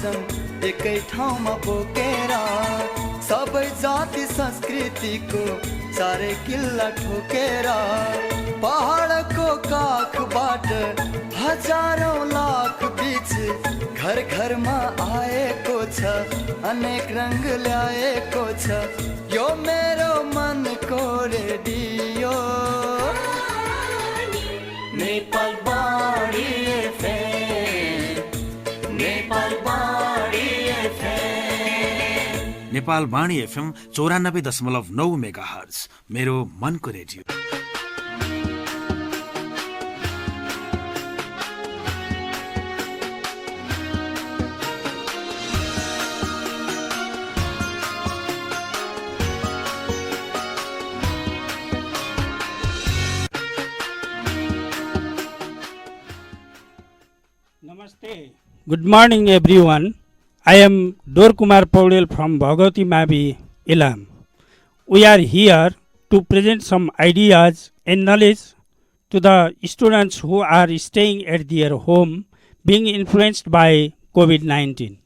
सँग एकै ठाउँमा बोकेर सबै जाति संस्कृतिको सारे किल्ला ठोकेर पहाडको काखबाट हजारौं लाख बीच घर घरमा आएको छ अनेक रंग ल्याएको छ यो मेरो मनको रेडियो नेपाल बाणी एफएम नेपाल बाणी एफएम नेपाल बाणी एफएम 94.9 मेगाहर्ज मेरो मनको radio. Namaste. Good morning everyone. I am Dor Kumar Paudel from Bhagavati Mavi, Ilam. We are here to present some ideas and knowledge to the students who are staying at their home being influenced by COVID-19.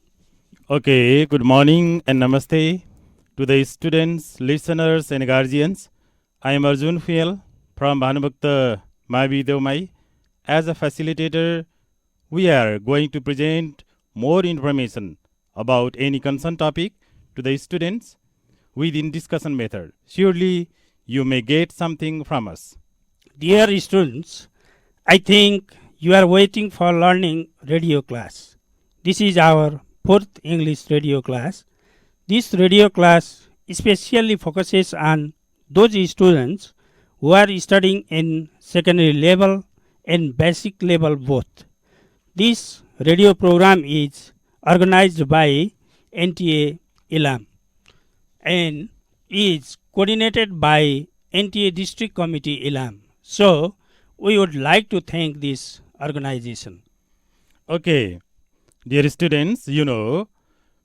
Okay, good morning and namaste to the students, listeners and guardians. I am Arjun Fiel from Bhanubhakta Mavi Deomai. As a facilitator, we are going to present more information about any concerned topic to the students within discussion method. Surely you may get something from us. Dear students, I think you are waiting for learning radio class. This is our 4th English radio class. This radio class especially focuses on those students who are studying in secondary level and basic level both. This radio program is organized by NTA Ilam and is coordinated by NTA District Committee Ilam. So, we would like to thank this organization. Okay, dear students,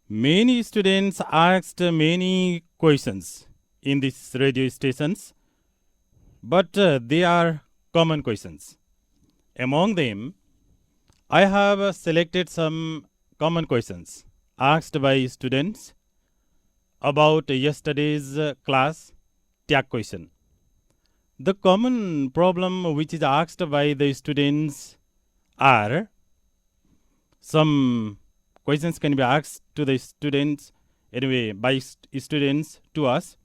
many students asked many questions in these radio stations, but they are common questions. Among them, I have selected some common questions asked by students about yesterday's class tag question. The common problem which is asked by the students are, some questions can be asked to the students, by students to us.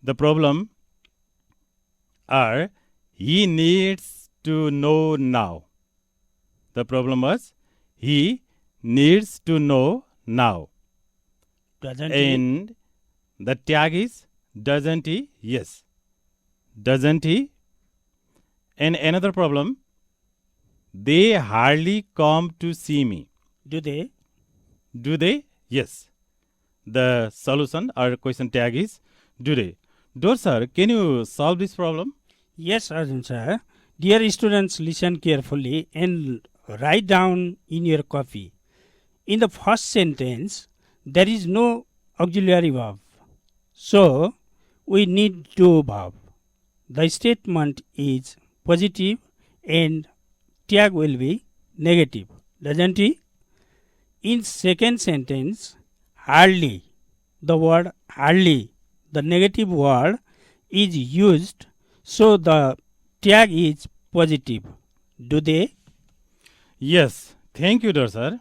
The problem are, he needs to know now. The problem was, he needs to know now. Doesn't And the tag is, doesn't he? Yes. Doesn't he? And another problem, they hardly come to see me. Do they? Do they? Yes. The solution or question tag is, do they? Dor sir, can you solve this problem? Yes, Arjun sir. Dear students, listen carefully and write down in your copy. In the first sentence, there is no auxiliary verb. So, we need two verbs. The statement is positive and tag will be negative. Doesn't it? In second sentence, hardly, the word hardly, the negative word is used, so the tag is positive. Do they? Yes. Thank you, Dor sir.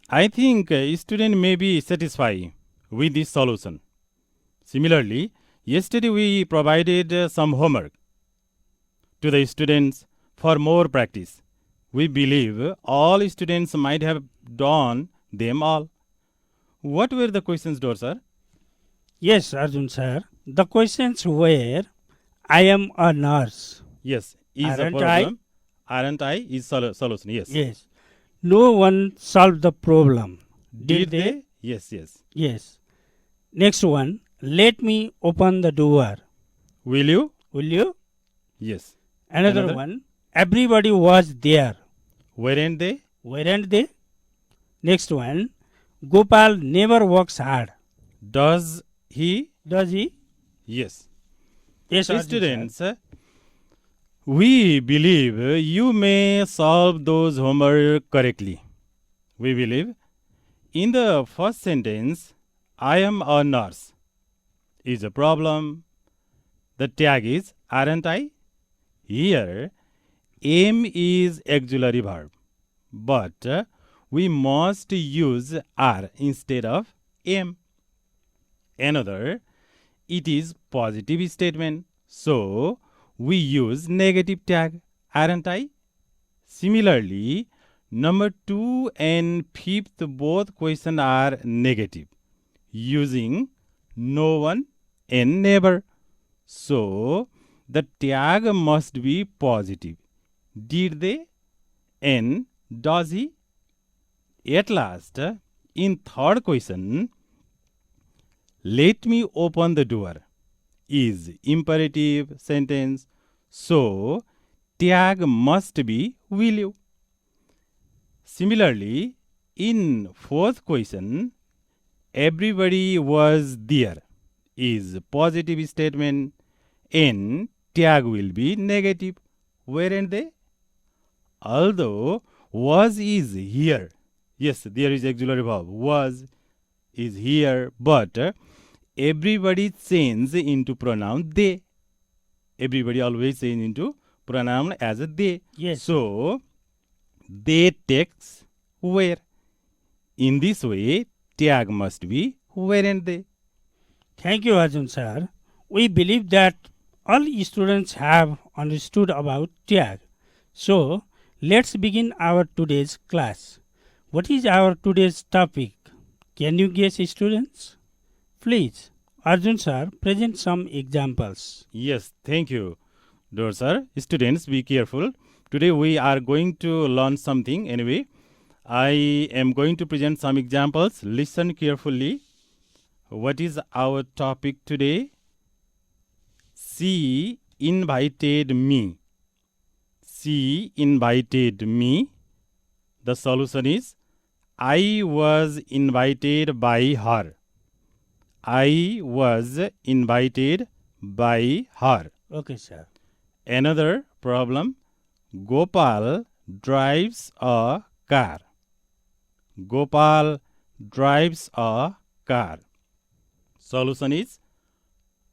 I think a student may be satisfied with this solution. Similarly, yesterday we provided some homework to the students for more practice. We believe all students might have done them all. What were the questions, Dor sir? Yes, Arjun sir. The questions were, I am a nurse. Yes. Is Aren't a problem. Aren't I? Is solution. Yes. Yes. No one solved the problem. Did they? Yes, yes. Yes. Next one. Let me open the door. Will you? Will you? Yes. Another one. Everybody was there. Weren't they? Weren't they? Next one. Gopal never works hard. Does he? Does he? Yes. Yes, Arjun sir. Students, we believe you may solve those homework correctly. We believe In the first sentence, I am a nurse is a problem. The tag is aren't I? Here, am is auxiliary verb, but we must use are instead of am. Another, it is positive statement, so we use negative tag aren't I? Similarly, number 2 and 5th both question are negative using no one and never. So the tag must be positive. Did they and does he? At last, in third question, let me open the door is imperative sentence. So tag must be will you. Similarly, in fourth question, everybody was there is positive statement and tag will be negative. Weren't they? Although was is here. Yes, there is auxiliary verb. Was is here, but everybody changes into pronoun they. Everybody always changes into pronoun as a they. Yes. So they takes were. In this way, tag must be weren't they. Thank you, Arjun sir. We believe that all students have understood about tag. So, let's begin our today's class. What is our today's topic? Can you guess, students? Please, Arjun sir, present some examples. Yes, thank you, Dor sir. Students, be careful. Today we are going to learn something. Anyway, I am going to present some examples. Listen carefully. What is our topic today? She invited me. She invited me. The solution is I was invited by her. I was invited by her. Okay, sir. Another problem. Gopal drives a car. Gopal drives a car. Solution is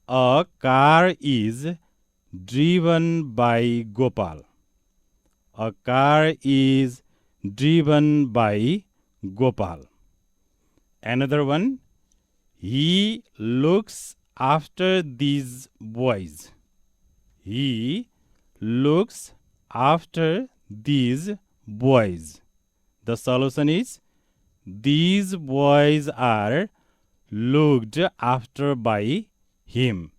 a car is driven by Gopal. A car is driven by Gopal. Another one. He looks after these boys. He looks after these boys. The solution is these boys are looked after by him.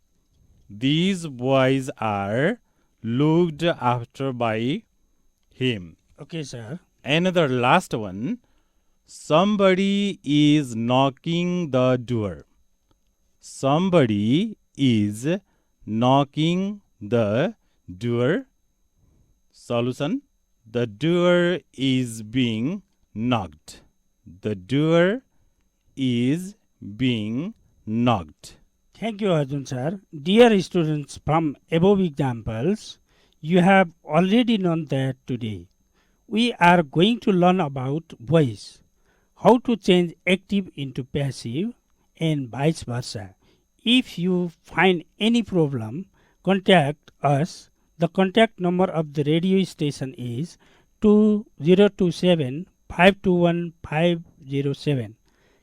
These boys are looked after by him. Okay, sir. Another last one. Somebody is knocking the door. Somebody is knocking the door. Solution. The door is being knocked. The door is being knocked. Thank you, Arjun sir. Dear students, from above examples, you have already known that today we are going to learn about voice, how to change active into passive and vice versa. If you find any problem, contact us. The contact number of the radio station is 2027 521 507.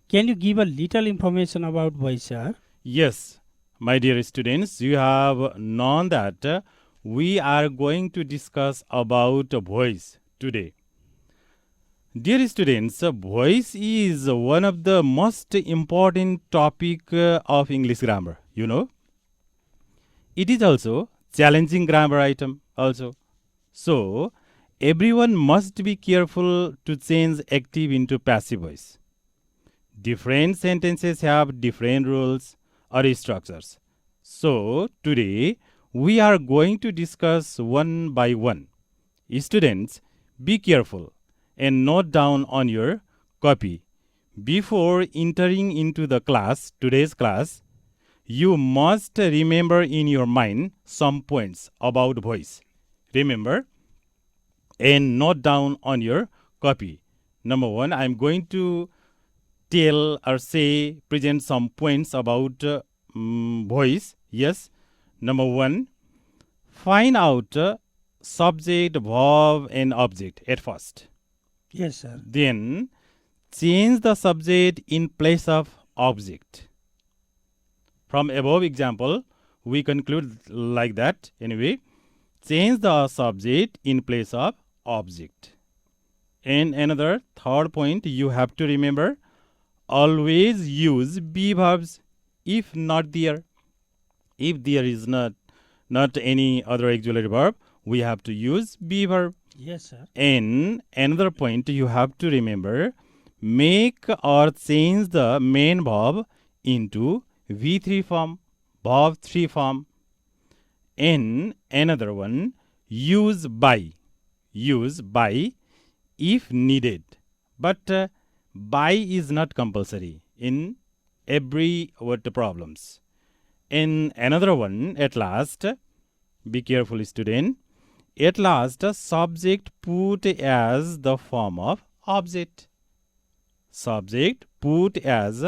Can you give a little information about voice, sir? Yes, my dear students, you have known that we are going to discuss about voice today. Dear students, voice is one of the most important topic of English grammar, you know. It is also challenging grammar item also. So, everyone must be careful to change active into passive voice. Different sentences have different rules or structures. So, today we are going to discuss one by one. Students, be careful and note down on your copy. Before entering into the class, today's class, you must remember in your mind some points about voice. Remember and note down on your copy. Number one, I am going to tell or say, present some points about voice. Yes. Number 1, find out subject, verb, and object at first. Yes, sir. Then change the subject in place of object. From above example, we conclude like that. Anyway, change the subject in place of object. And another third point you have to remember, always use be verbs if not there. If there is not any other auxiliary verb, we have to use be verb. Yes, sir. And another point you have to remember, make or change the main verb into V3 form, verb 3 form. And another one, use by if needed. But by is not compulsory in every word problems. And another one, at last, be careful student, at last subject put as the form of object. Subject put as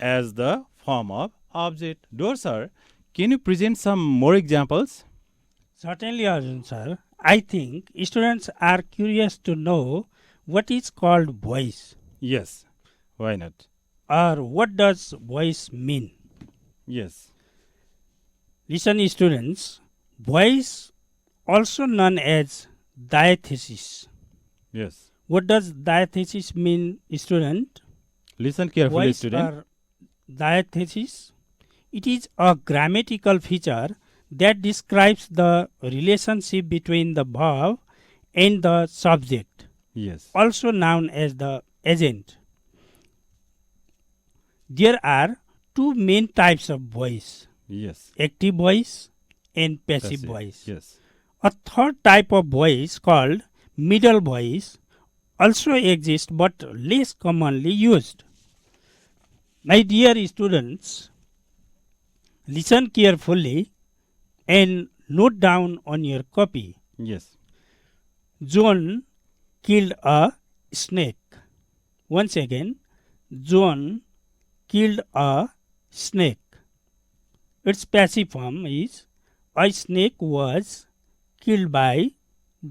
the form of object. Dor sir, can you present some more examples? Certainly, Arjun sir. I think students are curious to know what is called voice Yes, why not? or what does voice mean. Yes, Listen, students, voice also known as diathesis. yes. What does diathesis mean, student? Listen carefully, Voice student. or diathesis? It is a grammatical feature that describes the relationship between the verb and the subject, Yes, also known as the agent. There are two main types of voice, yes. active voice and That's passive it. voice. Yes, A third type of voice called middle voice also exists but less commonly used. My dear students, listen carefully and note down on your copy. yes, John killed a snake. Once again, John killed a snake. Its passive form is a snake was killed by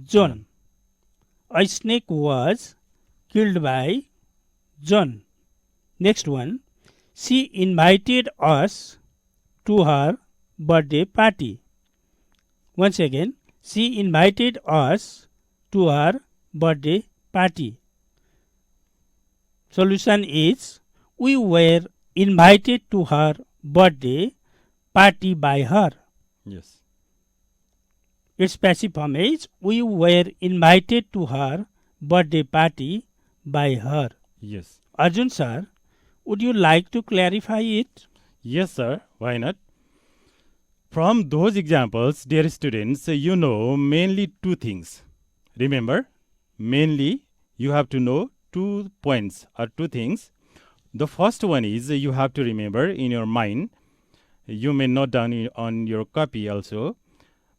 John. A snake was killed by John. Next one, she invited us to her birthday party. Once again, she invited us to her birthday party. Solution is we were invited to her birthday party by her. yes, Its passive form is we were invited to her birthday party by her. yes. Arjun sir, would you like to clarify it? Yes, sir. Why not? From those examples, dear students, you know mainly two things. Remember, mainly you have to know 2 points or 2 things. The first one is you have to remember in your mind. You may note down on your copy also.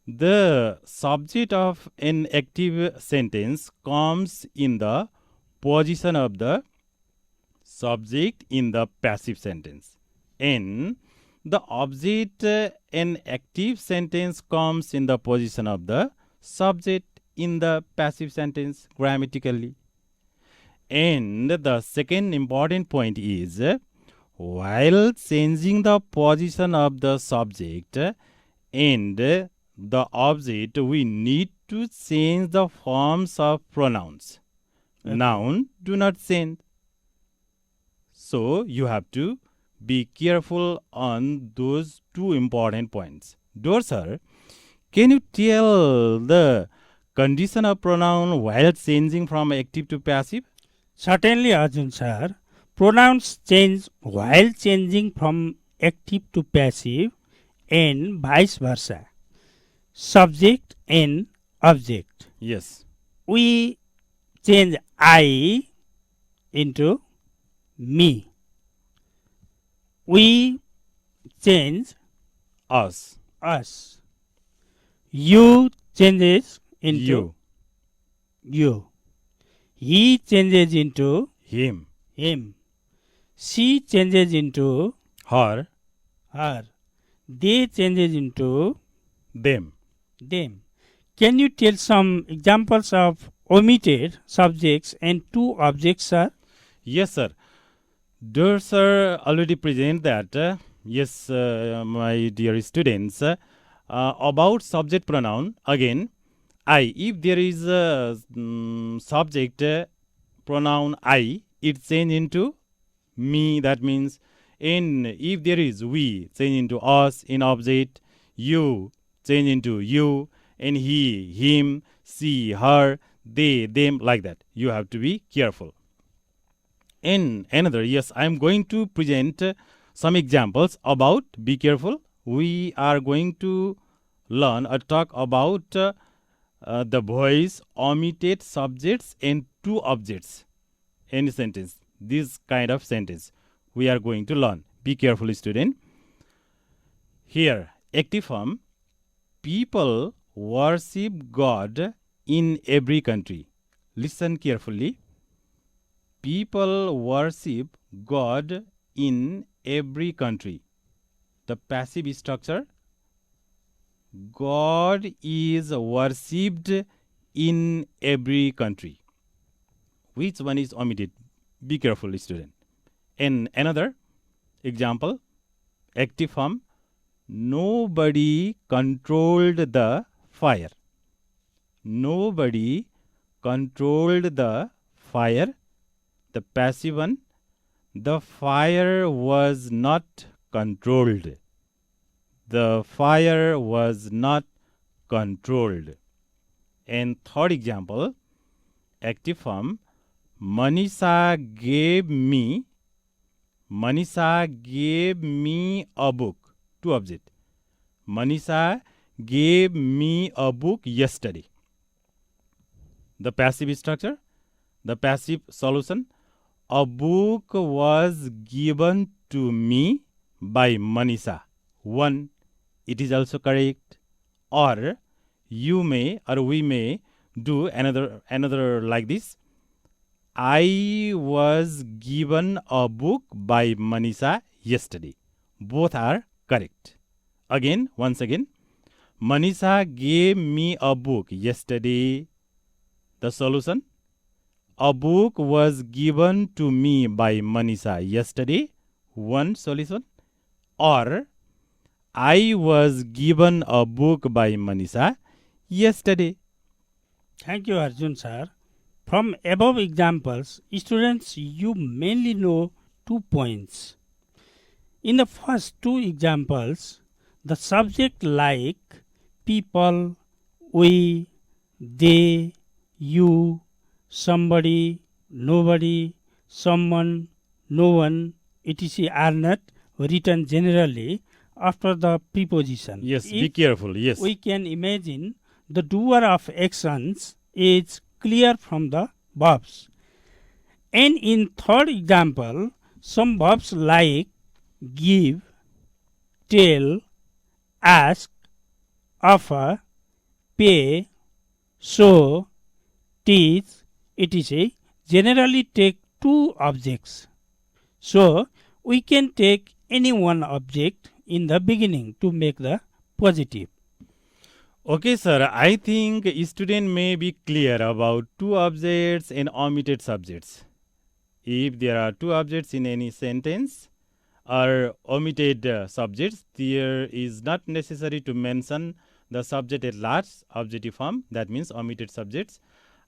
The subject of an active sentence comes in the position of the subject in the passive sentence. And the object an active sentence comes in the position of the subject in the passive sentence grammatically. And the second important point is while changing the position of the subject and the object, we need to change the forms of pronouns. Okay. Noun do not change. So you have to be careful on those 2 important points. Dor sir, can you tell the condition of pronoun while changing from active to passive? Certainly, Arjun sir. Pronouns change while changing from active to passive and vice versa. Subject and object. Yes. We change I into me. We change Us. us. You changes into You. you. He changes into Him. him. She changes into her, her. They changes into them. them. Can you tell some examples of omitted subjects and two objects, sir? Yes, sir. Dear sir, already present that. Yes, my dear students, about subject pronoun again. I. If there is a subject pronoun I, it change into me. That means in. If there is we, change into us. In object, you change into you. And he, him, she, her, they, them, like that. You have to be careful. In another, yes, I am going to present some examples about be careful. We are going to learn or talk about the voice, omitted subjects and two objects in a sentence. This kind of sentence we are going to learn. Be careful, student. Here, active form. People worship God in every country. Listen carefully. People worship God in every country. The passive structure. God is worshipped in every country. Which one is omitted? Be careful, student. And another example, active form. Nobody controlled the fire. Nobody controlled the fire. The passive one. The fire was not controlled. The fire was not controlled. And third example, active form. Manisha gave me a book. Two object. Manisha gave me a book yesterday. The passive structure, the passive solution. A book was given to me by Manisha. One, it is also correct. Or you may or we may do another like this. I was given a book by Manisha yesterday. Both are correct. Again, once again, Manisha gave me a book yesterday. The solution. A book was given to me by Manisha yesterday. One solution. Or I was given a book by Manisha yesterday. Thank you, Arjun, sir. From above examples, students, you mainly know 2 points. In the first two examples, the subject like people, we, they, you, somebody, nobody, someone, no one, etc. are not written generally after the preposition. Yes, be careful. Yes. We can imagine the doer of actions is clear from the verbs. And in third example, some verbs like give, tell, ask, offer, pay, show, teach, etc. generally take two objects. So we can take any one object in the beginning to make the positive. Okay, sir. I think student may be clear about two objects and omitted subjects. If there are two objects in any sentence or omitted subjects, there is not necessary to mention the subject at last, objective form. That means omitted subjects.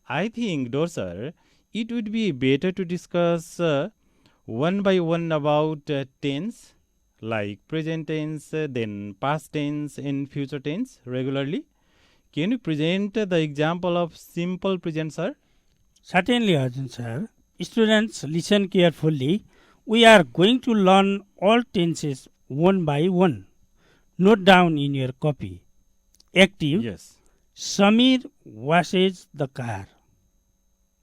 I think, though, sir, it would be better to discuss one by one about tense, like present tense, then past tense and future tense regularly. Can you present the example of simple present, sir? Certainly, Arjun sir. Students, listen carefully. We are going to learn all tenses one by one. Note down in your copy. Active. Yes. Samir washes the car.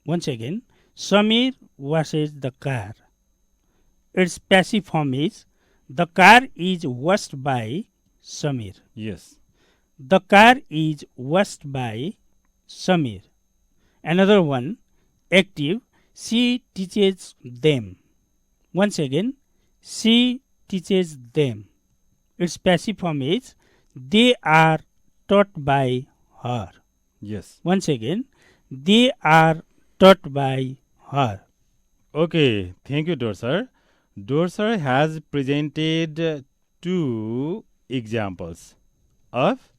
Once again, Samir washes the car. Its passive form is the car is washed by Samir. Yes. The car is washed by Samir. Another one, active, she teaches them. Once again, she teaches them. Its passive form is they are taught by her. Yes. Once again, they are taught by her. Okay, thank you, Dorsar. Dorsar has presented two examples of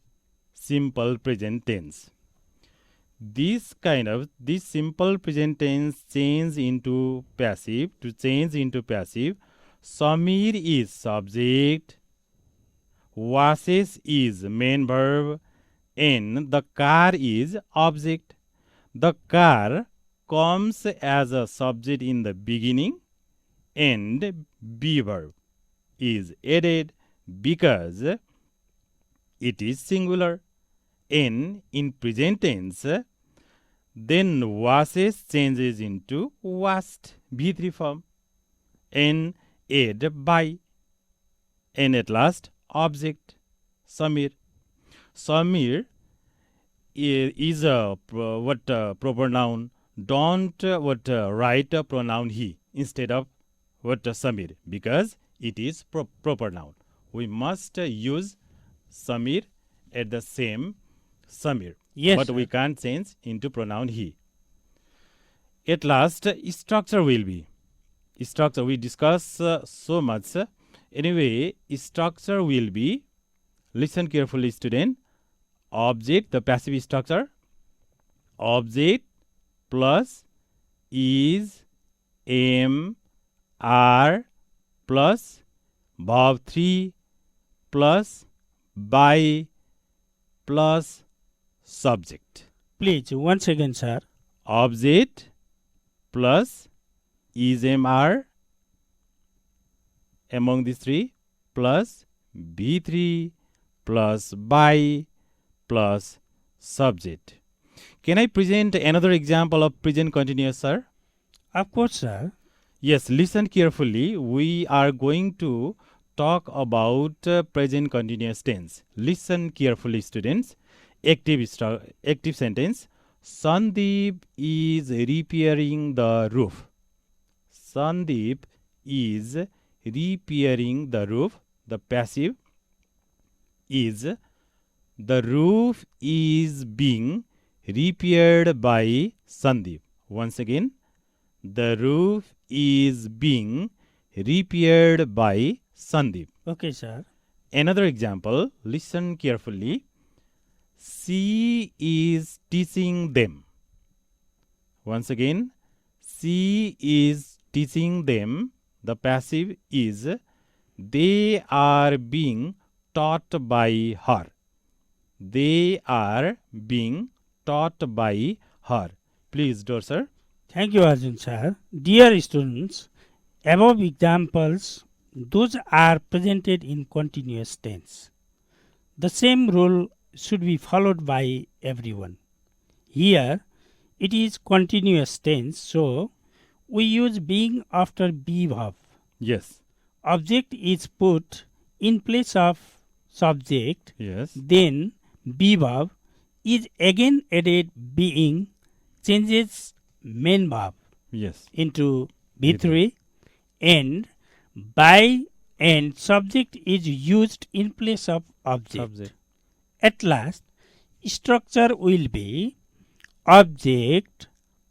simple present tense. This simple present tense change into passive. To change into passive, Samir is subject, washes is main verb, and the car is object. The car comes as a subject in the beginning and be verb is added because it is singular. And in present tense, then washes changes into washed V3 form and add by, and at last object Samir. Samir is a proper noun. Don't write a pronoun he instead of Samir because it is proper noun. We must use Samir at the same Samir. Yes, But sir. we can't change into pronoun he. At last, structure will be. Structure we discuss so much. Anyway, structure will be, listen carefully student, object, the passive structure, object plus is, am, are plus verb 3 plus by plus subject. Please, once again, sir. Object plus is, am, are among these three plus B3 plus by plus subject. Can I present another example of present continuous, sir? Of course, sir. Yes, listen carefully. We are going to talk about present continuous tense. Listen carefully, students. Active sentence. Sandeep is repairing the roof. Sandeep is repairing the roof. The passive is the roof is being repaired by Sandeep. Once again, the roof is being repaired by Sandeep. Okay, sir. Another example, listen carefully. She is teaching them. Once again, she is teaching them. The passive is they are being taught by her. They are being taught by her. Please, Dorsar. Thank you, Arjun, sir. Dear students, above examples, those are presented in continuous tense. The same rule should be followed by everyone. Here, it is continuous tense, so we use being after be verb. Yes. Object is put in place of subject, Yes. then be verb is again added being, changes main verb Yes. into B3, and by and subject is used in place of object. Subject. At last, structure will be object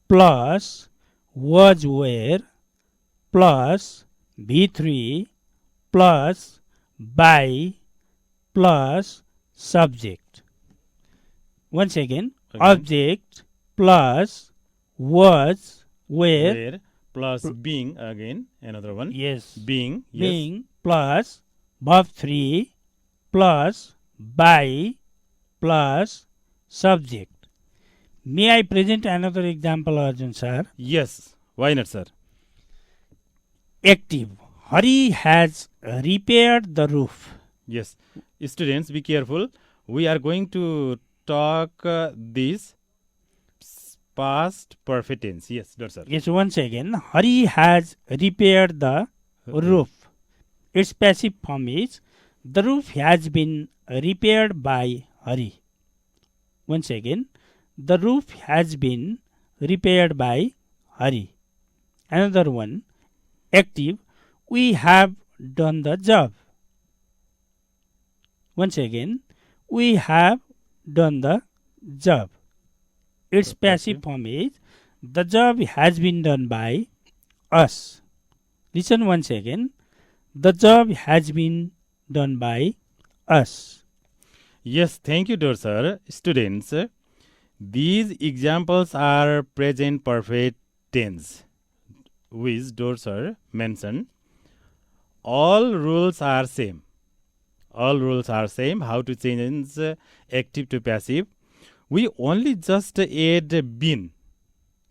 plus was where plus B3 plus by plus subject. Once again, object plus was where, Where plus being again, another one. yes, Being. Yes. being plus verb 3 plus by plus subject. May I present another example, Arjun sir? Yes. Why not, sir? Active. Hari has repaired the roof. Yes. Students, be careful. We are going to talk this past perfect tense. Yes, Dorsar. Yes, once again, Hari has repaired the roof. Its passive form is the roof has been repaired by Hari. Once again, the roof has been repaired by Hari. Another one, active. We have done the job. Once again, we have done the job. Its passive form is the job has been done by us. Listen once again. The job has been done by us. Yes, thank you, dear sir. Students, these examples are present perfect tense, which dear sir mentioned. All rules are same. All rules are same. How to change active to passive? We only just add been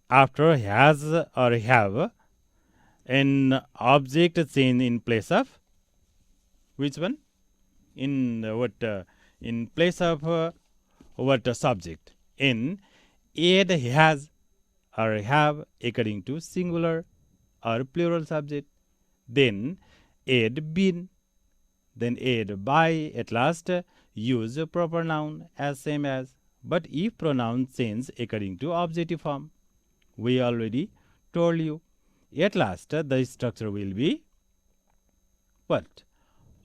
after has or have, an object change in place of which one? In in place of subject. In add has or have according to singular or plural subject. Then add been. Then add by. At last use a proper noun as same as. But if pronoun change according to objective form, we already told you. At last the structure will be what?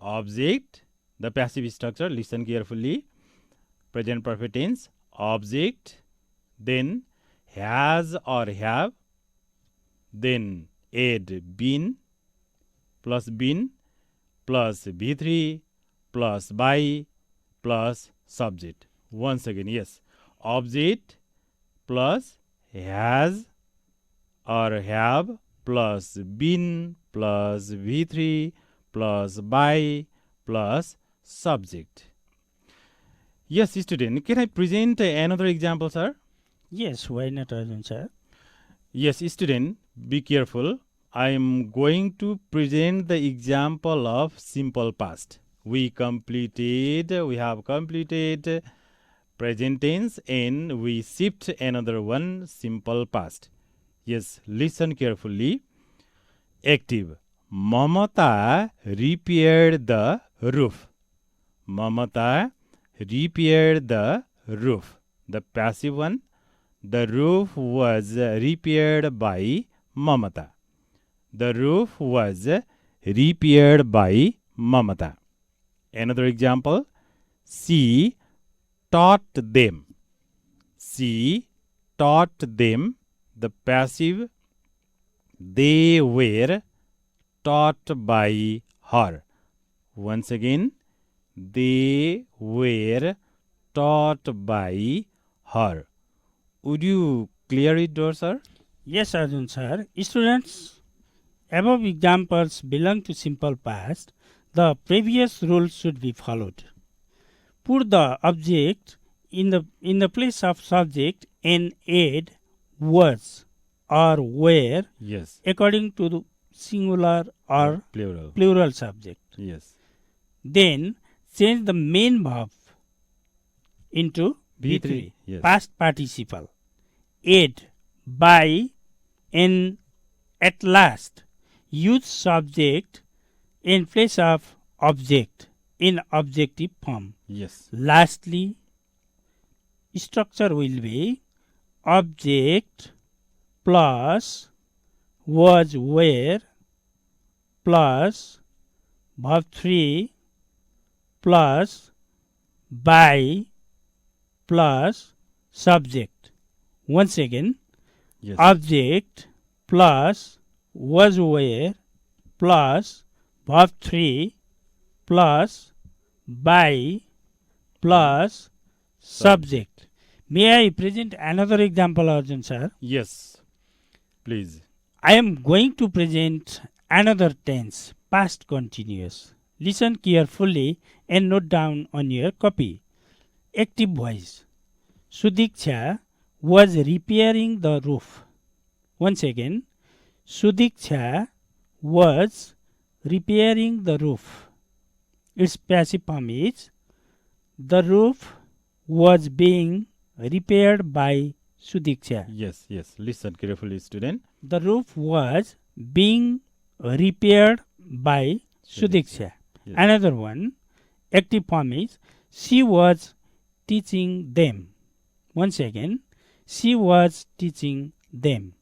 Object. The passive structure, listen carefully. Present perfect tense, object, then has or have, then add been plus V3 plus by plus subject. Once again, yes. Object plus has or have plus been plus V3 plus by plus subject. Yes, student, can I present another example, sir? Yes, why not, Arjun sir? Yes, student, be careful. I am going to present the example of simple past. We have completed present tense and we shift another one, simple past. Yes, listen carefully. Active. Mamata repaired the roof. Mamata repaired the roof. The passive one. The roof was repaired by Mamata. The roof was repaired by Mamata. Another example. She taught them. She taught them. The passive. They were taught by her. Once again, they were taught by her. Would you clear it, sir? Yes, Arjun sir. Students, above examples belong to simple past. The previous rules should be followed. Put the object in the place of subject and add was or were Yes. according to the singular or Plural. plural subject. Yes. Then change the main verb into V3, V3, yes. past participle. Add by and at last use subject in place of object in objective form. Yes. Lastly, structure will be object plus was were plus verb 3 plus by plus subject. Once again, Yes. object plus was were plus verb 3 plus by plus subject. May I present another example, Arjun sir? Yes. Please. I am going to present another tense, past continuous. Listen carefully and note down on your copy. Active voice. Sudiksha was repairing the roof. Once again, Sudiksha was repairing the roof. Its passive form is the roof was being repaired by Sudiksha. Yes. Yes. Listen carefully, student. The roof was being repaired by Sudiksha. Yes. Another one, active form is she was teaching them. Once again, she was teaching them.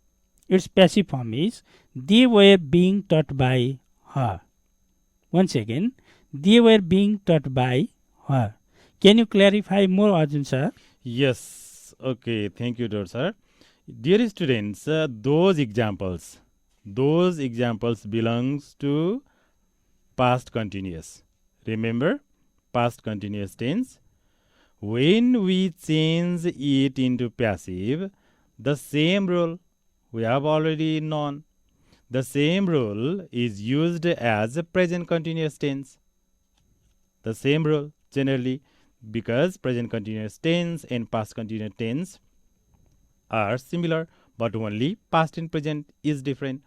Its passive form is they were being taught by her. Once again, they were being taught by her. Can you clarify more, Arjun sir? Yes. Okay. Thank you, Dr. Sir. Dear students, those examples belongs to past continuous. Remember, past continuous tense. When we change it into passive, the same rule we have already known. The same rule is used as a present continuous tense. The same rule generally, because present continuous tense and past continuous tense are similar, but only past and present is different.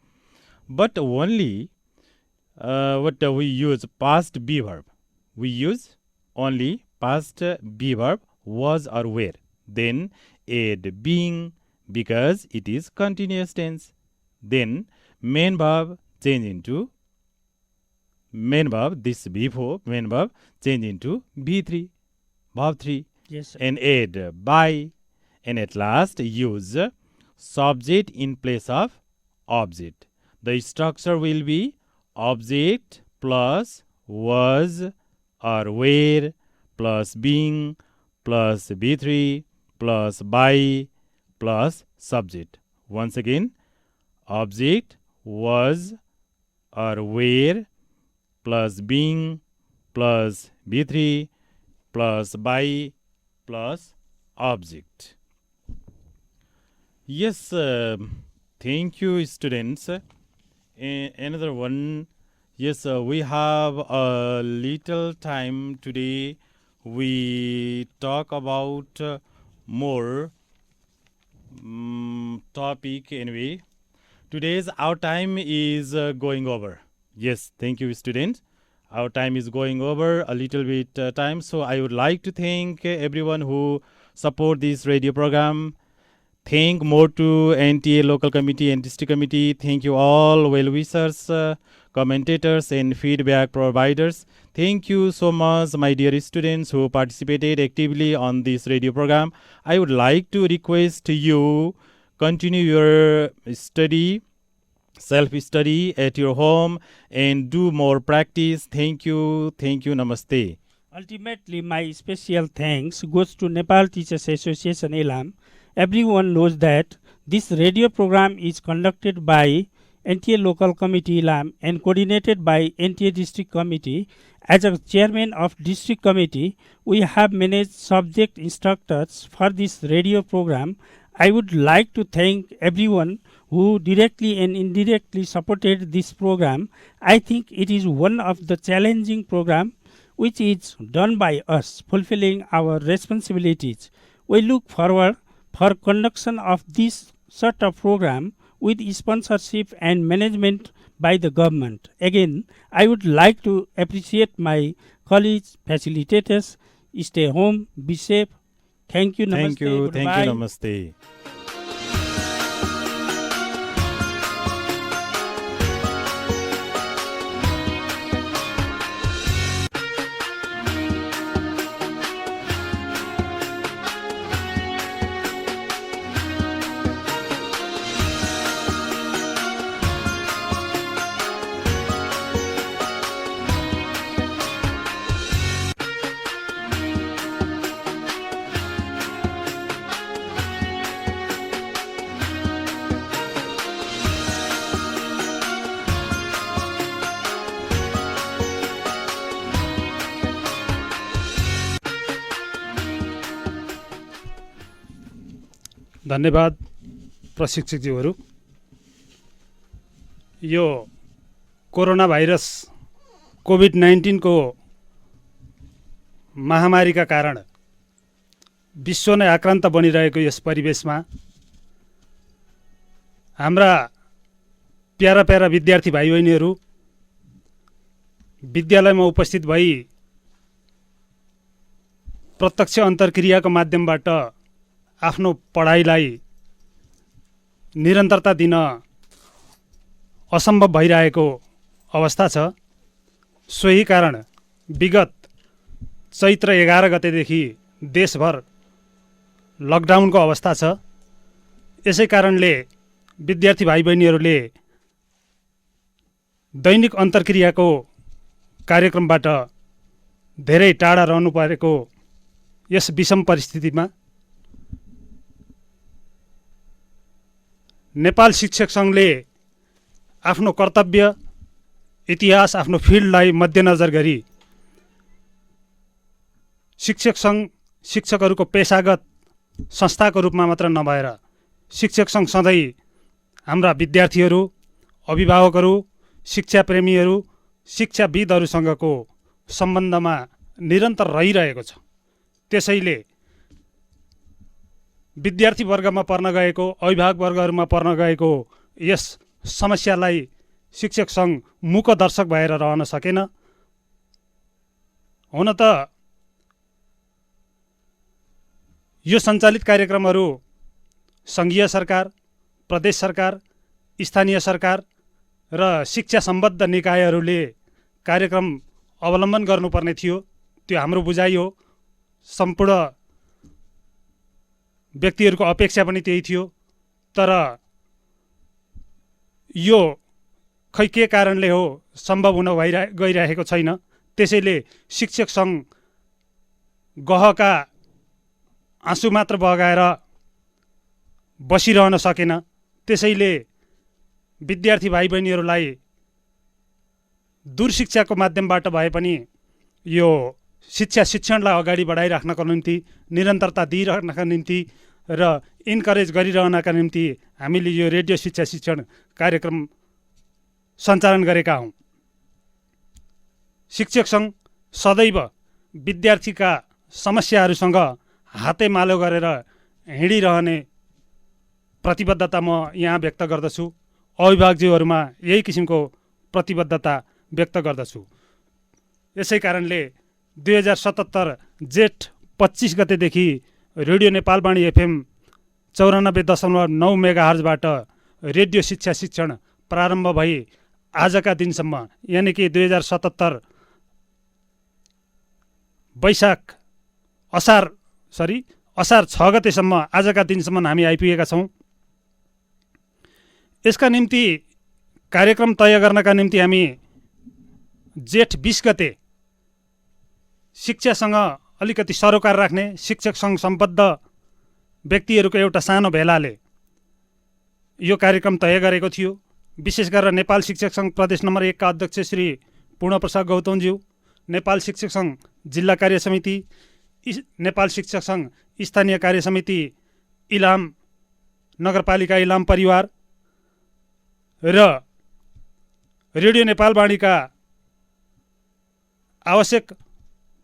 But only we use past be verb. We use only past be verb was or were. Then add being because it is continuous tense. Then main verb change into main verb, this before main verb change into B3, verb 3. Yes, sir. And add by, and at last use subject in place of object. The structure will be object plus was or were plus being plus B3 plus by plus subject. Once again, object was or were plus being plus B3 plus by plus object. Yes, thank you, students. Another one. Yes, we have a little time today. We talk about more topic anyway. Today's our time is going over. Yes, thank you, students. Our time is going over a little bit time. So I would like to thank everyone who support this radio program. Thank more to NTA local committee and district committee. Thank you all well-wishers, commentators and feedback providers. Thank you so much, my dear students who participated actively on this radio program. I would like to request you continue your study, self-study at your home and do more practice. Thank you. Thank you. Namaste. Ultimately, my special thanks goes to Nepal Teachers Association ELAM. Everyone knows that this radio program is conducted by NTA Local Committee ELAM and coordinated by NTA District Committee. As a chairman of District Committee, we have managed subject instructors for this radio program. I would like to thank everyone who directly and indirectly supported this program. I think it is one of the challenging programs which is done by us, fulfilling our responsibilities. We look forward for conduction of this sort of program with sponsorship and management by the government. Again, I would like to appreciate my colleagues, facilitators. Stay home, be safe. Thank you, namaste. Thank you. Goodbye. Thank you. Namaste. धन्यवाद प्रशिक्षकज्यूहरू। यो corona virus COVID-19 को महामारीका कारण विश्व नै आक्रान्त बनिरहेको यस परिवेशमा हाम्रा प्यारा प्यारा विद्यार्थी भाइ बहिनीहरू विद्यालयमा उपस्थित भई प्रत्यक्ष अन्तर्क्रियाको माध्यमबाट आफ्नो पढाइलाई निरन्तरता दिन असम्भव भइरहेको अवस्था छ। सोही कारण विगत चैत्र 11 गतेदेखि देशभर लकडाउनको अवस्था छ। यसै कारणले विद्यार्थी भाइ बहिनीहरूले दैनिक अन्तर्क्रियाको कार्यक्रमबाट धेरै टाढा रहनु परेको यस विषम परिस्थितिमा नेपाल शिक्षक सङ्घले आफ्नो कर्तव्य, इतिहास, आफ्नो फिल्डलाई मध्यनजर गरी शिक्षक सङ्घ शिक्षकहरूको पेशागत संस्थाको रूपमा मात्र नभएर शिक्षक सङ्घ सधैँ हाम्रा विद्यार्थीहरू, अभिभावकहरू, शिक्षाप्रेमीहरू, शिक्षाविदहरूसँगको सम्बन्धमा निरन्तर रहिरहेको छ। त्यसैले विद्यार्थी वर्गमा पर्न गएको, अभिभावक वर्गहरूमा पर्न गएको यस समस्यालाई शिक्षक सङ्घ मूकदर्शक भएर रहन सकेन। हुन त यो सञ्चालित कार्यक्रमहरू सङ्घीय सरकार, प्रदेश सरकार, स्थानीय सरकार र शिक्षा सम्बद्ध निकायहरूले कार्यक्रम अवलम्बन गर्नुपर्ने थियो। त्यो हाम्रो बुझाइ हो। सम्पूर्ण व्यक्तिहरूको अपेक्षा पनि त्यही थियो। तर यो खै के कारणले हो सम्भव हुन गइरहेको छैन। त्यसैले शिक्षक सङ्घ गहका आँसु मात्र बगाएर बसिरहन सकेन। त्यसैले विद्यार्थी भाइ बहिनीहरूलाई दूरशिक्षाको माध्यमबाट भए पनि यो शिक्षणलाई अगाडि बढाइराख्नको निम्ति, निरन्तरता दिइराख्नका निम्ति र इन्करेज गरिरहनका निम्ति हामीले यो रेडियो शिक्षा शिक्षण कार्यक्रम सञ्चालन गरेका हौँ। शिक्षक सङ्घ सदैव विद्यार्थीका समस्याहरूसँग हातेमालो गरेर हिँडिरहने प्रतिबद्धता म यहाँ व्यक्त गर्दछु। अभिभावकज्यूहरूमा यही किसिमको प्रतिबद्धता व्यक्त गर्दछु। यसै कारणले 2077 जेठ 25 गतेदेखि रेडियो नेपालवाणी FM 94.9 मेगाहर्जबाट रेडियो शिक्षा शिक्षण प्रारम्भ भई आजका दिनसम्म, यानि कि 2077 असार 6 गतेसम्म आजका दिनसम्म हामी आइपुगेका छौँ। यसका निम्ति कार्यक्रम तय गर्नका निम्ति हामी जेठ 20 गते शिक्षासँग अलिकति सरोकार राख्ने शिक्षक सङ्घ सम्बद्ध व्यक्तिहरूको एउटा सानो भेलाले यो कार्यक्रम तय गरेको थियो। विशेष गरेर नेपाल शिक्षक सङ्घ प्रदेश नम्बर 1 का अध्यक्ष श्री पूर्णप्रसाद गौतमज्यू, नेपाल शिक्षक सङ्घ जिल्ला कार्य समिति, नेपाल शिक्षक सङ्घ स्थानीय कार्य समिति इलाम नगरपालिका इलाम परिवार र रेडियो नेपालवाणीका आवश्यक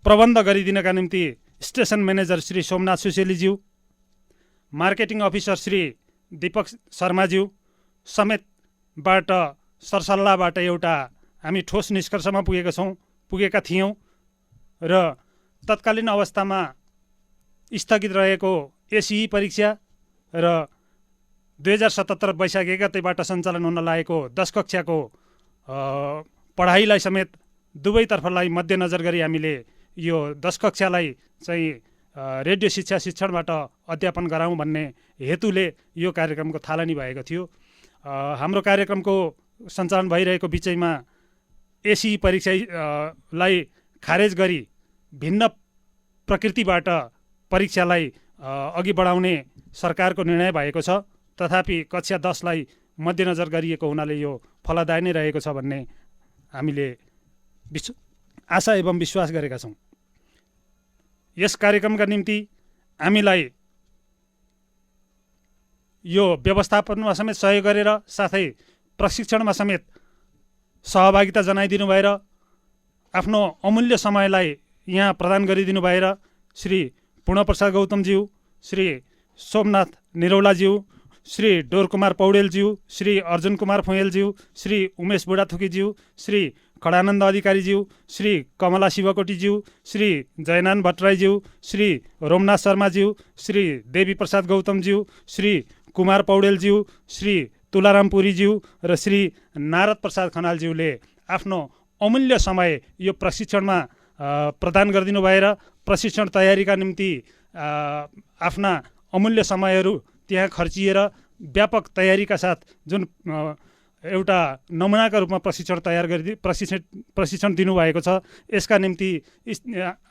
प्रबन्ध गरिदिनका निम्ति स्टेसन म्यानेजर श्री सोमनाथ सुसेलीज्यू, मार्केटिङ अफिसर श्री दीपक शर्माज्यू समेतबाट सरसल्लाहबाट एउटा हामी ठोस निष्कर्षमा पुगेका थियौँ र तत्कालीन अवस्थामा स्थगित रहेको एसई परीक्षा र 2077 वैशाख 1 गतेबाट सञ्चालन हुन लागेको 10 कक्षाको पढाइलाई समेत दुवैतर्फलाई मध्यनजर गरी हामीले यो 10 कक्षालाई चाहिँ रेडियो शिक्षा शिक्षणबाट अध्यापन गराउँ भन्ने हेतुले यो कार्यक्रमको थालनी भएको थियो। हाम्रो कार्यक्रमको सञ्चालन भइरहेको बिचैमा एसई परीक्षालाई खारेज गरी भिन्न प्रकृतिबाट परीक्षालाई अघि बढाउने सरकारको निर्णय भएको छ। तथापि कक्षा 10 लाई मध्यनजर गरिएको हुनाले यो फलदायी नै रहेको छ भन्ने हामीले आशा एवं विश्वास गरेका छौँ। यस कार्यक्रमका निम्ति हामीलाई यो व्यवस्थापनमा समेत सहयोग गरेर साथै प्रशिक्षणमा समेत सहभागिता जनाइदिनु भएर आफ्नो अमूल्य समयलाई यहाँ प्रदान गरिदिनु भएर श्री पूर्णप्रसाद गौतमज्यू, श्री सोमनाथ निरौलाज्यू, श्री डोरकुमार पौडेलज्यू, श्री अर्जुन कुमार फुँयलज्यू, श्री उमेश बुढाथोकीज्यू, श्री खडानन्द अधिकारीज्यू, श्री कमला शिवकोटीज्यू, श्री जयनान भट्टराईज्यू, श्री रोमनाथ शर्माज्यू, श्री देवी प्रसाद गौतमज्यू, श्री कुमार पौडेलज्यू, श्री तुलाराम पुरीज्यू र श्री नारद प्रसाद खनालज्यूले आफ्नो अमूल्य समय यो प्रशिक्षणमा प्रदान गरिदिनु भएर प्रशिक्षण तयारीका निम्ति आफ्ना अमूल्य समयहरू त्यहाँ खर्चिएर व्यापक तयारीका साथ जुन एउटा नमुनाका रूपमा प्रशिक्षण दिनुभएको छ। यसका निम्ति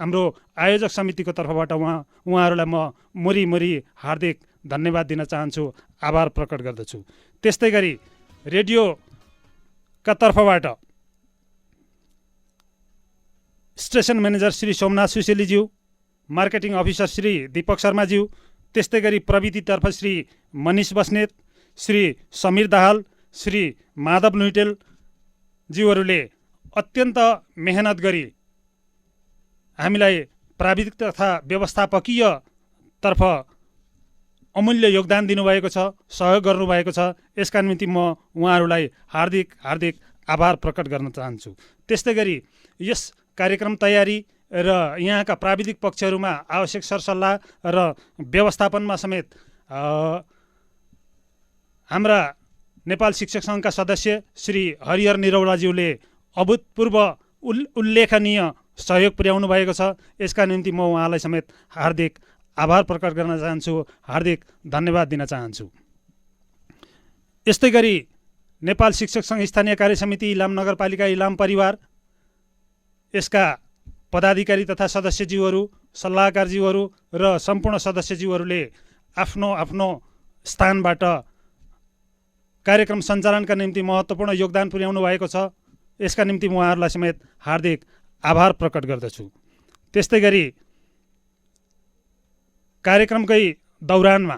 हाम्रो आयोजक समितिको तर्फबाट उहाँहरूलाई म मुरी हार्दिक धन्यवाद दिन चाहन्छु, आभार प्रकट गर्दछु। त्यस्तै गरी रेडियोका तर्फबाट स्टेसन म्यानेजर श्री सोमनाथ सुसेलीज्यू, मार्केटिङ अफिसर श्री दीपक शर्माज्यू, त्यस्तै गरी प्रविधितर्फ श्री मनिष बस्नेत, श्री समीर दाहाल, श्री माधव लुइटेल ज्यूहरूले अत्यन्त मेहनत गरी हामीलाई प्राविधिक तथा व्यवस्थापकीय तर्फ अमूल्य योगदान दिनुभएको छ, सहयोग गर्नुभएको छ। यसका निम्ति म उहाँहरूलाई हार्दिक आभार प्रकट गर्न चाहन्छु। त्यस्तै गरी यस कार्यक्रम तयारी र यहाँका प्राविधिक पक्षहरूमा आवश्यक सरसल्लाह र व्यवस्थापनमा समेत हाम्रा नेपाल शिक्षक सङ्घका सदस्य श्री हरिहर निरौलाज्यूले अभूतपूर्व उल्लेखनीय सहयोग पुर्याउनु भएको छ। यसका निम्ति म उहाँलाई समेत हार्दिक आभार प्रकट गर्न चाहन्छु, हार्दिक धन्यवाद दिन चाहन्छु। यस्तै गरी नेपाल शिक्षक सङ्घ स्थानीय कार्य समिति इलाम नगरपालिका इलाम परिवार, यसका पदाधिकारी तथा सदस्यज्यूहरू, सल्लाहकारज्यूहरू र सम्पूर्ण सदस्यज्यूहरूले आफ्नो आफ्नो स्थानबाट कार्यक्रम सञ्चालनका निम्ति महत्त्वपूर्ण योगदान पुर्याउनु भएको छ। यसका निम्ति म उहाँहरूलाई समेत हार्दिक आभार प्रकट गर्दछु। त्यस्तै गरी कार्यक्रमकै दौरानमा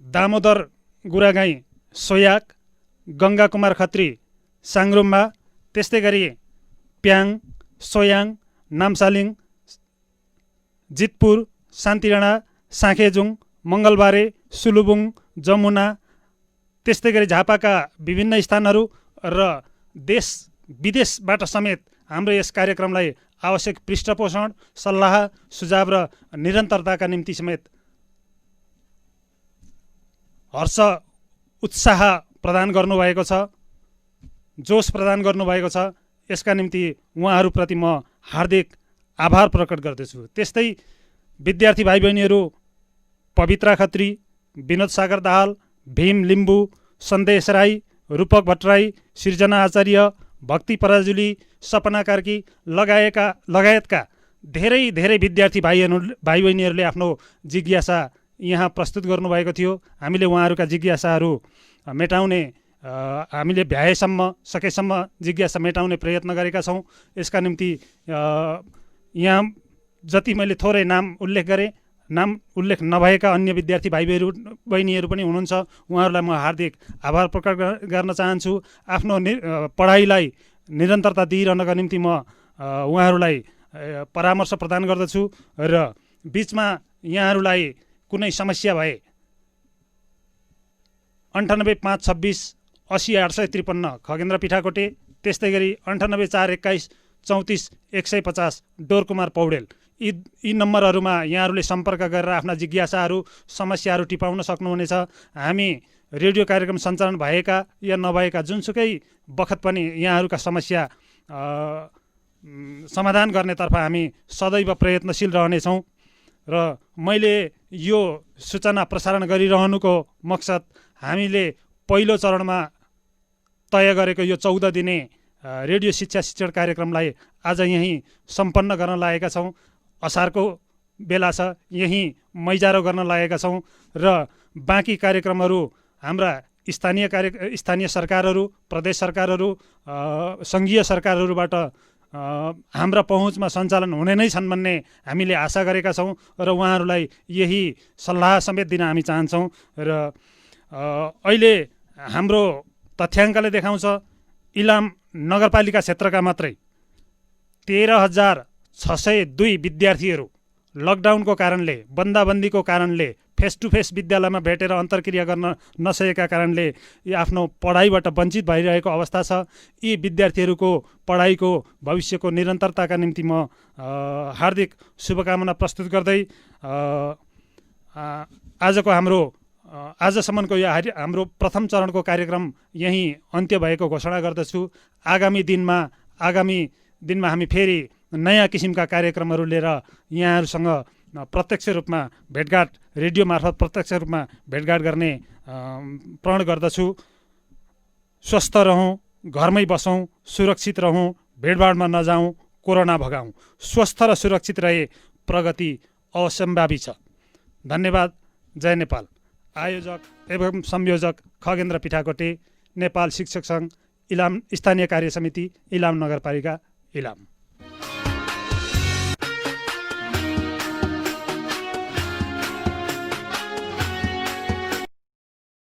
दामोदर गुरागाई सोयाक, गङ्गा कुमार खत्री साङ्रुम्बा, त्यस्तै गरी प्याङ, सोयाङ, नामसालिङ, जितपुर, शान्तिराणा, साँखेजुङ, मङ्गलबारे, सुलुबुङ, जमुना, त्यस्तै गरी झापाका विभिन्न स्थानहरू र देश विदेशबाट समेत हाम्रो यस कार्यक्रमलाई आवश्यक पृष्ठपोषण, सल्लाह, सुझाव र निरन्तरताका निम्ति समेत हर्ष उत्साह प्रदान गर्नुभएको छ, जोस प्रदान गर्नुभएको छ। यसका निम्ति उहाँहरूप्रति म हार्दिक आभार प्रकट गर्दछु। त्यस्तै विद्यार्थी भाइ बहिनीहरू पवित्रा खत्री, विनोद सागर दाहाल, भीम लिम्बू, सन्देश राई, रूपक भट्टराई, सृजना आचार्य, भक्ति पराजुली, सपना कार्की लगायतका धेरै विद्यार्थी भाइ बहिनीहरूले आफ्नो जिज्ञासा यहाँ प्रस्तुत गर्नुभएको थियो। हामीले उहाँहरूका जिज्ञासाहरू मेटाउने हामीले सकेसम्म जिज्ञासा मेटाउने प्रयत्न गरेका छौँ। यसका निम्ति यहाँ जति मैले थोरै नाम उल्लेख गरेँ, नाम उल्लेख नभएका अन्य विद्यार्थी भाइ बहिनीहरू पनि हुनुहुन्छ, उहाँहरूलाई म हार्दिक आभार प्रकट गर्न चाहन्छु। आफ्नो पढाइलाई निरन्तरता दिइरहनका निम्ति म उहाँहरूलाई परामर्श प्रदान गर्दछु र बिचमा यहाँहरूलाई कुनै समस्या भए 98 526 80 853 खगेन्द्र पिठाकोटे, त्यस्तै गरी 98 421 34 150 डोरकुमार पौडेल, यी नम्बरहरूमा यहाँहरूले सम्पर्क गरेर आफ्ना जिज्ञासाहरू, समस्याहरू टिपाउन सक्नुहुनेछ। हामी रेडियो कार्यक्रम सञ्चालन भएका या नभएका जुनसुकै बखत पनि यहाँहरूका समस्या समाधान गर्नेतर्फ हामी सदैव प्रयत्नशील रहनेछौँ। र मैले यो सूचना प्रसारण गरिरहनुको मकसद हामीले पहिलो चरणमा तय गरेको यो 14 दिने रेडियो शिक्षा शिक्षण कार्यक्रमलाई आज यहीँ सम्पन्न गर्न लागेका छौँ। असारको बेला छ, यहीँ मैजारो गर्न लागेका छौँ र बाँकी कार्यक्रमहरू हाम्रा स्थानीय सरकारहरू, प्रदेश सरकारहरू, सङ्घीय सरकारहरूबाट हाम्रा पहुँचमा सञ्चालन हुने नै छन् भन्ने हामीले आशा गरेका छौँ र उहाँहरूलाई यही सल्लाह समेत दिन हामी चाहन्छौँ। र अहिले हाम्रो तथ्याङ्कले देखाउँछ इलाम नगरपालिका क्षेत्रका मात्रै 13,602 विद्यार्थीहरू लकडाउनको कारणले, बन्दाबन्दीको कारणले, फेस टु फेस विद्यालयमा भेटेर अन्तर्क्रिया गर्न नसकेका कारणले आफ्नो पढाइबाट वञ्चित भइरहेको अवस्था छ। यी विद्यार्थीहरूको पढाइको भविष्यको निरन्तरताका निम्ति म हार्दिक शुभकामना प्रस्तुत गर्दै आजसम्मको यो हाम्रो प्रथम चरणको कार्यक्रम यहीँ अन्त्य भएको घोषणा गर्दछु। आगामी दिनमा हामी फेरि नयाँ किसिमका कार्यक्रमहरू लिएर यहाँहरूसँग प्रत्यक्ष रूपमा भेटघाट, रेडियो मार्फत प्रत्यक्ष रूपमा भेटघाट गर्ने प्रण गर्दछु। स्वस्थ रहौँ, घरमै बसौँ, सुरक्षित रहौँ, भिडभाडमा नजाउँ, कोरोना भगाउँ। स्वस्थ र सुरक्षित रहे प्रगति असम्भावी छ। धन्यवाद। जय नेपाल। आयोजक एवं संयोजक खगेन्द्र पिठाकोटे, नेपाल शिक्षक सङ्घ, इलाम स्थानीय कार्य समिति, इलाम नगरपालिका, इलाम।